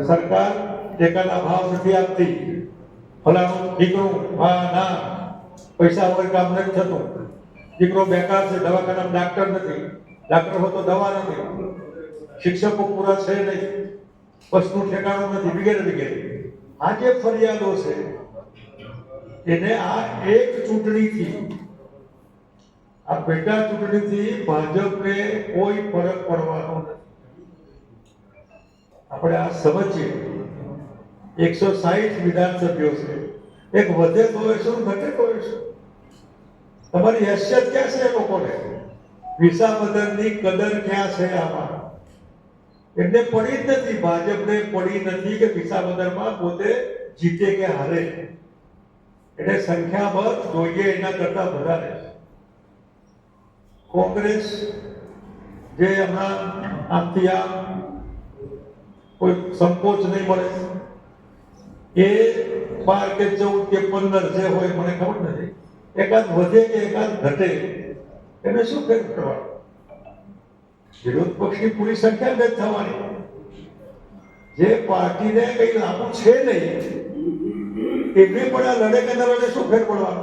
સરકાર ટેકાના ભાવ નથી આપતી, ફલાણું દીકરું ના પૈસા વગર કામ નથી થતું, દીકરો બેકાર છે, દવાખાનામાં ડાક્ટર નથી, ડાક્ટર હો તો દવા નથી, શિક્ષકો પૂરા છે નહીં, બસનું ઠેકાણું નથી, વગેરે વગેરે. આ જે ફરિયાદો છે એને આ એક ચૂંટણીથી, આ પેટા ચૂંટણીથી ભાજપને કોઈ ફરક પડવાનો નથી. આપણે આ સમજીએ. 160 વિધાનસભ્યો છે, એક વધે તો શું ઘટે તો શું? તમારી હેસિયત ક્યાં છે? લોકોને વિસાવદરની કદર ક્યાં છે? આમાં એમને પડી જ નથી, ભાજપને પડી નથી કે વિસાવદરમાં પોતે જીતે કે હારે. એટલે સંખ્યાબળ જોઈએ એના કરતા વધારે. કોંગ્રેસ જે હમણાં આમથી આમ કોઈ સંકોચ નહીં મળે, એ 12 કે 14 કે 15 જે હોય મને ખબર નથી, એકાદ વધે કે એકાદ ઘટે, એને શું ફેર પડવાનું? વિરોધ પક્ષની પૂરી સંખ્યા જ થવાની. જે પાર્ટીને કઈ લાભ છે નહીં એમને પણ આ લડે કે ન લડે શું ફેર પડવાનું?